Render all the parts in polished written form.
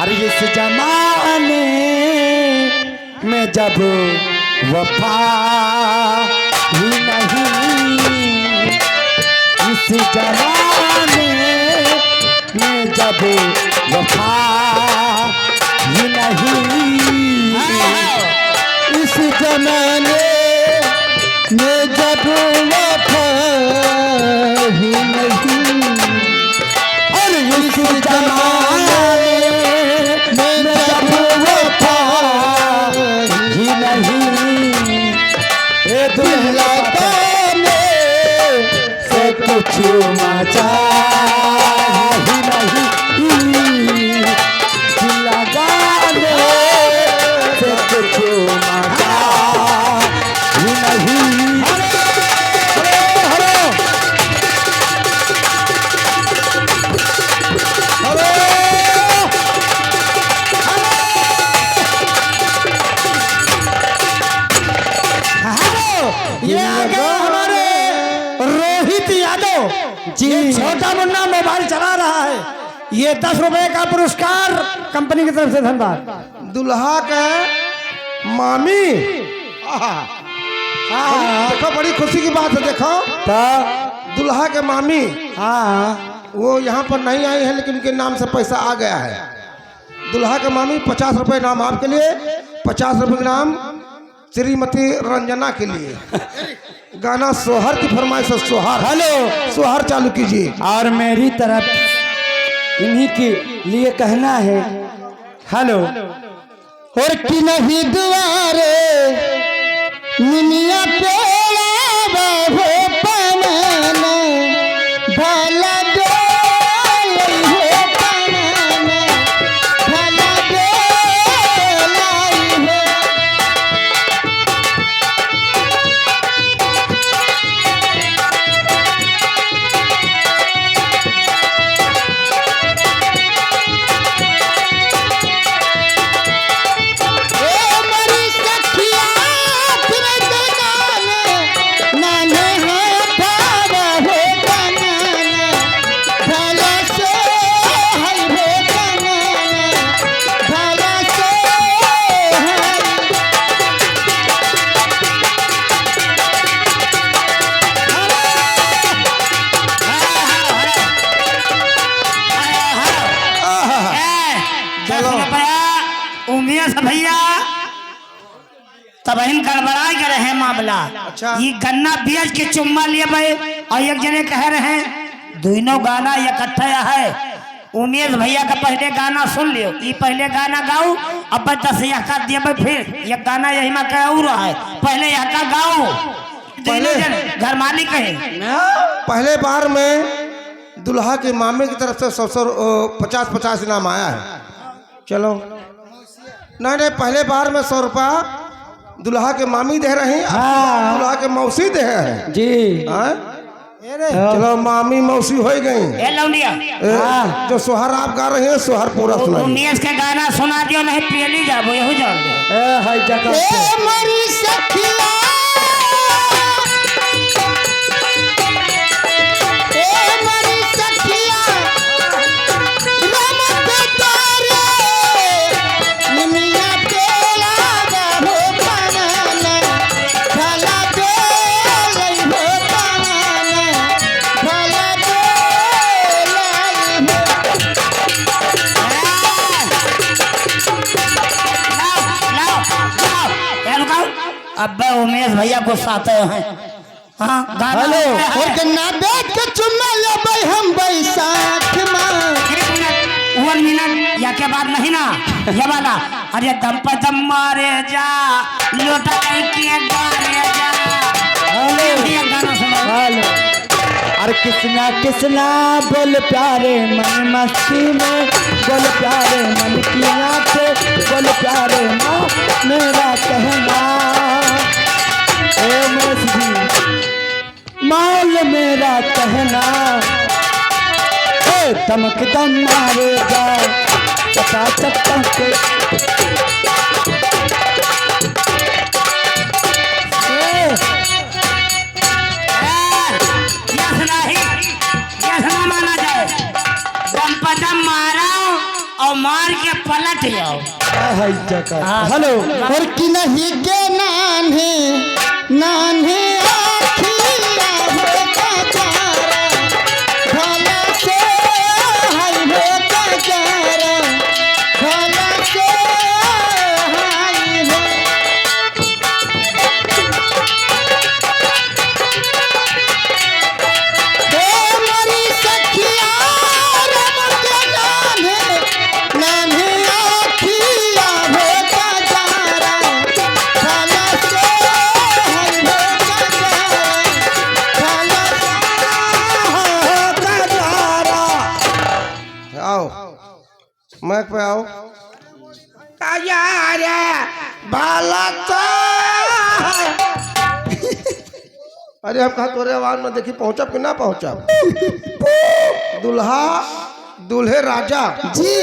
अरे इस जमाने में जब वफा ही नहीं, इस जमाने में जब वफा ही नहीं, इस जमाने में जब वफा ही नहीं, और इस जमाने में जब वफा ही नहीं, ए दुल्हा गाने से कुछ मचा ही नहीं, दुल्हा गाने से कुछ मचा ही नहीं। ये आगे हमारे रोहित यादव जी, छोटा मुन्ना मोबाइल चला रहा है। ये 10 रुपए का पुरस्कार कंपनी की तरफ से धन्यवाद। दुल्हा का मामी, देखो बड़ी खुशी की बात है। देखो दुल्हा के मामी, वो यहाँ पर नहीं आई है लेकिन उनके नाम से पैसा आ गया है। दुल्हा के मामी 50 रुपए नाम आपके लिए, 50 रुपए नाम श्रीमती रंजना के लिए। गाना सोहर की फरमाइश है, सोहर। हेलो सोहर चालू कीजिए। और मेरी तरफ इन्हीं के लिए कहना है, हेलो। और कि नहीं दुआरे निमिया पेड़ा बाबो पनाना, भला डोलाई हो पनाना, भला डोलाई हो। भैया तब इन गड़बड़ा के रहे मामला। अच्छा। ये गन्ना बेच के चुम्मा लिए भाई, और एक जने कह रहे हैं दोनों गाना इकट्ठा है। उमेश भैया का पहले गाना सुन लियो, ये पहले गाना गाओ, अब 10 यका दिए फिर ये गाना यही में कह रहा है, पहले यका गाओ। पहले घर मालिक है। पहले बार में दुल्हा के मामे की तरफ से 100-50 इनाम आया है। चलो नहीं, पहले बार में 100 रुपया दुल्हा के मामी दे रहे हैं, दुल्हा के मौसी दे रहे हैं जी। चलो मामी मौसी हो गई। जो सोहर आप गा रहे हैं, सोहर पूरा सुना। उमेश का गाना सुना दियो, नहीं पीली जाबो यहू जाओ। अब उमेश भैया गुस्साते हैं। हाँ हेलो। और गन्ना बेच के चुम्मा ले भाई हम बैसाख में। 1 मिनट या के बाद नहीं ना, ये वाला अरे दम पर दम मारे जा, लोटा के गारे जा। ये गाना सुनो। हेलो। अरे किसना किसना बोल प्यारे मन मस्ती में, बोल प्यारे मन की आंखें, बोल प्यारे माँ मेरा कहना, ए मस्ती माल मेरा कहना, ए दमक दम मारेगा चका चक्का के। और मार के पलट जाओ। हेलो और कि नहीं के नान्हे नान्हे आखिया होता जारा भला से हाय होता जारा भला से हाय हो मोरी सखिया रब के नान्हे नान्हे आखिया होता जारा भला से हाय होता जारा भला होता जा रहा। आओ मैक पे आओ। यार बाला तो अरे अब कहा तोरे आवाज में देखी पहुंचब कि ना पहुंचब। दुल्हा दूल्हे राजा जी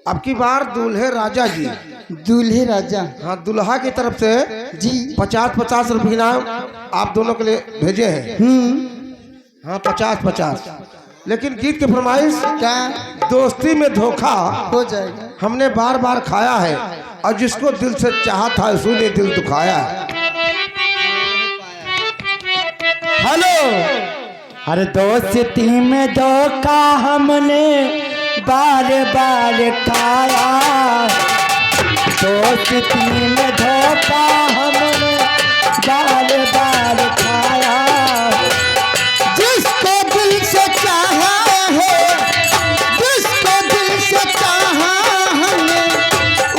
अब की बार दूल्हे राजा जी। दूल्हे राजा हाँ दुल्हा की तरफ से जी 50-50 रुपये इनाम आप दोनों के लिए भेजे हैं। हाँ 50-50 लेकिन गीत की फरमाइश क्या दोस्ती में धोखा हो जाएगा। हमने बार बार खाया है और जिसको दिल से चाहा था उसी ने दिल दुखाया है। हेलो अरे दोस्ती में धोखा हमने बार बार खाया दोस्ती में धोखा हमने बार बार खाया जिसको दिल से चाहा है जिसको दिल से चाहा हमने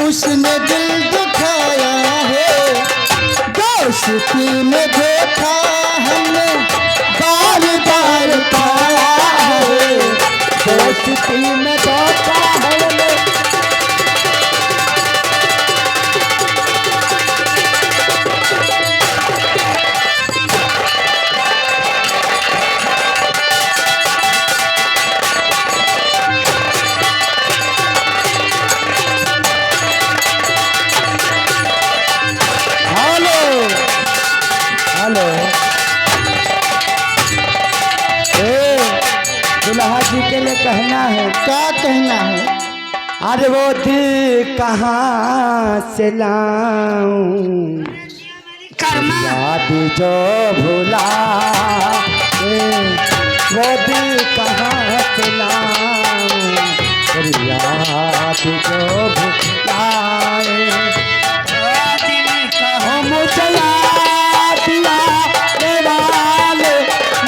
उसने दिल दुखाया है दोस्ती में धोखा हमने बार बार खाया है दोस्ती में धोखा हमने हेलो हेलो दुल्हा जी के लिए कहना है क्या कहना है अरे वो दिल कहाँ से लाऊं कर्मा याद जो भुला वो दिल कहाँ से लाऊं याद जो भुलाए मुझे याद दिया मेरा ले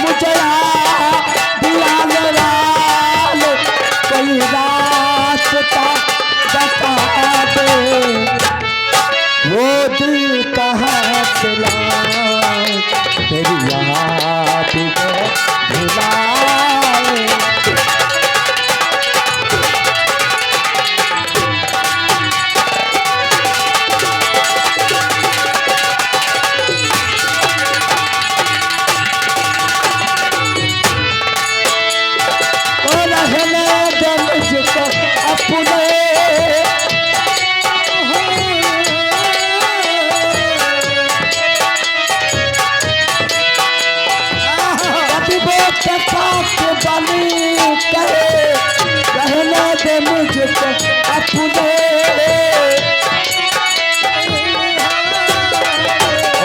मुझे याद दिया मेरा ले कोई रास्ता बता दे वो दिल कहाँ से लाऊं तेरी याद को भुलाए और रहने दे मुझको अपने कभी वो पास बनी करे रहने दे मुझको अपने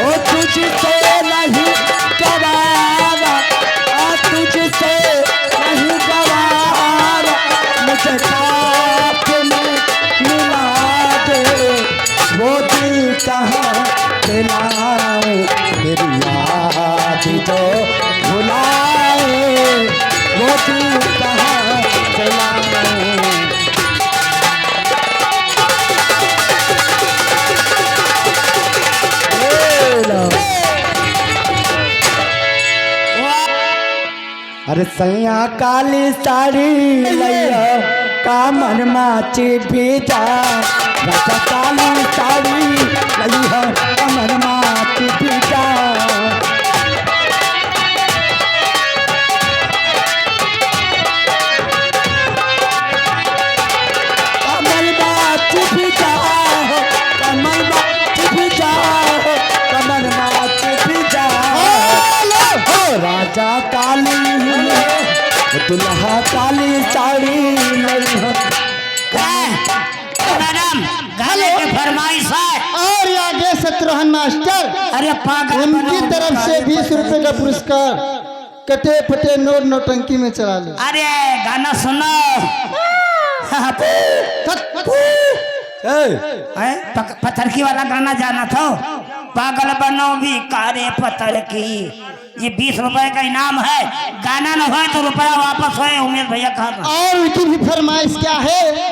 ओ तुझसे नहीं गवारा तुझसे नहीं गवारा मुझे साथ में मिला दे वो दिल कहाँ से लाए तेरी याद जो भुलाए वो दिल कहाँ से लाए अरे सैया काली साड़ी लैया कामर माची भीजा राजा काली साड़ी लैया कामर माची भीजा कमर माची भीजा कमर माची भीजा कमर माची भीजा हो राजा काली दुल्हा काली साड़ी लैया अमित रोहन मास्टर, अरे पागल उनकी तरफ से 20 रुपए का पुरस्कार कटे फटे नोट नौटंकी में चला लो। अरे गाना सुनो। पत्थर वाला गाना जाना था। पागल बनो भी कारे पत्थर की, ये 20 रुपए का इनाम है। गाना न हो तो रुपया वापस हो। उमेश भैया कहा और उनकी भी फरमाइश क्या है?